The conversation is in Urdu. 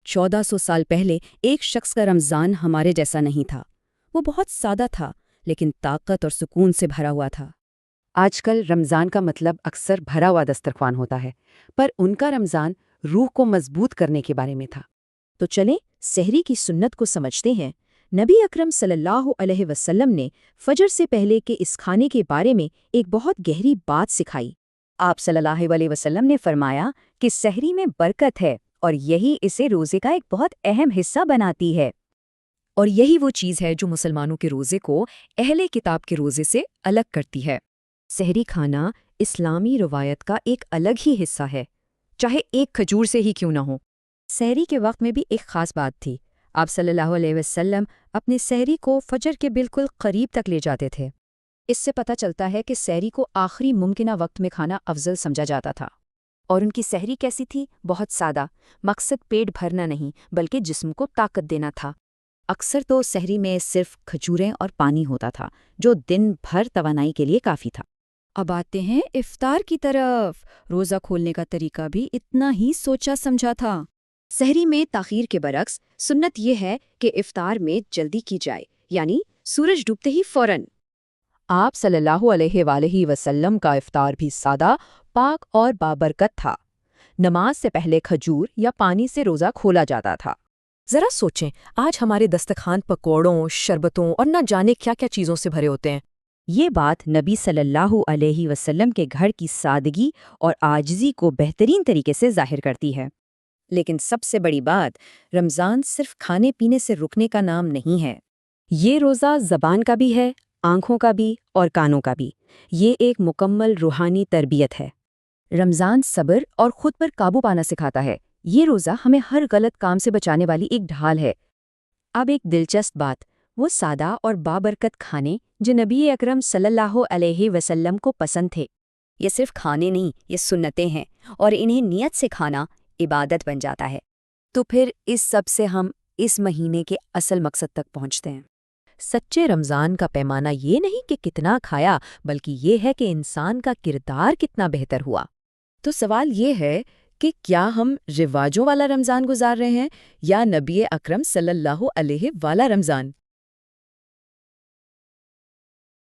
1400 سال پہلے ایک شخص کا رمضان ہمارے جیسا نہیں تھا۔ وہ بہت سادہ تھا لیکن طاقت اور سکون سے بھرا ہوا تھا۔ آج کل رمضان کا مطلب اکثر بھرا ہوا دسترخوان ہوتا ہے، پر ان کا رمضان روح کو مضبوط کرنے کے بارے میں تھا۔ تو چلیں سحری کی سنت کو سمجھتے ہیں۔ نبی اکرم صلی اللہ علیہ وسلم نے فجر سے پہلے کے اس کھانے کے بارے میں ایک بہت گہری بات سکھائی۔ آپ صلی اللہ علیہ وسلم نے فرمایا کہ سحری میں برکت ہے اور یہی اسے روزے کا ایک بہت اہم حصہ بناتی ہے۔ اور یہی وہ چیز ہے جو مسلمانوں کے روزے کو اہل کتاب کے روزے سے الگ کرتی ہے۔ سحری کھانا اسلامی روایت کا ایک الگ ہی حصہ ہے، چاہے ایک کھجور سے ہی کیوں نہ ہو۔ سحری کے وقت میں بھی ایک خاص بات تھی۔ آپ صلی اللہ علیہ وسلم اپنے سحری کو فجر کے بالکل قریب تک لے جاتے تھے۔ اس سے پتہ چلتا ہے کہ سحری کو آخری ممکنہ وقت میں کھانا افضل سمجھا جاتا تھا۔ اور ان کی سحری کیسی تھی؟ بہت سادہ، مقصد پیٹ بھرنا نہیں بلکہ جسم کو طاقت دینا تھا۔ اکثر تو سحری میں صرف کھجوریں اور پانی ہوتا تھا جو دن بھر توانائی کے لیے کافی تھا۔ اب آتے ہیں افطار کی طرف۔ روزہ کھولنے کا طریقہ بھی اتنا ہی سوچا سمجھا تھا۔ سحری میں تاخیر کے برعکس سنت یہ ہے کہ افطار میں جلدی کی جائے، یعنی سورج ڈوبتے ہی فوراً۔ آپ صلی اللہ علیہ وآلہ وسلم کا افطار بھی سادہ، پاک اور بابرکت تھا۔ نماز سے پہلے کھجور یا پانی سے روزہ کھولا جاتا تھا۔ ذرا سوچیں، آج ہمارے دسترخوان پکوڑوں، شربتوں اور نہ جانے کیا کیا چیزوں سے بھرے ہوتے ہیں۔ یہ بات نبی صلی اللہ علیہ وسلم کے گھر کی سادگی اور عاجزی کو بہترین طریقے سے ظاہر کرتی ہے۔ لیکن سب سے بڑی بات، رمضان صرف کھانے پینے سے رکنے کا نام نہیں ہے۔ یہ روزہ زبان کا بھی ہے، آنکھوں کا بھی اور کانوں کا بھی۔ یہ ایک مکمل روحانی تربیت ہے۔ رمضان صبر اور خود پر قابو پانا سکھاتا ہے۔ یہ روزہ ہمیں ہر غلط کام سے بچانے والی ایک ڈھال ہے۔ اب ایک دلچسپ بات، وہ سادہ اور بابرکت کھانے جو نبی اکرم صلی اللہ علیہ وسلم کو پسند تھے، یہ صرف کھانے نہیں، یہ سنتیں ہیں، اور انہیں نیت سے کھانا عبادت بن جاتا ہے۔ تو پھر اس سب سے ہم اس مہینے کے اصل مقصد تک پہنچتے ہیں۔ سچے رمضان کا پیمانہ یہ نہیں کہ کتنا کھایا، بلکہ یہ ہے کہ انسان کا کردار کتنا بہتر ہوا۔ تو سوال یہ ہے کہ کیا ہم رواجوں والا رمضان گزار رہے ہیں یا نبی اکرم صلی اللہ علیہ والا رمضان؟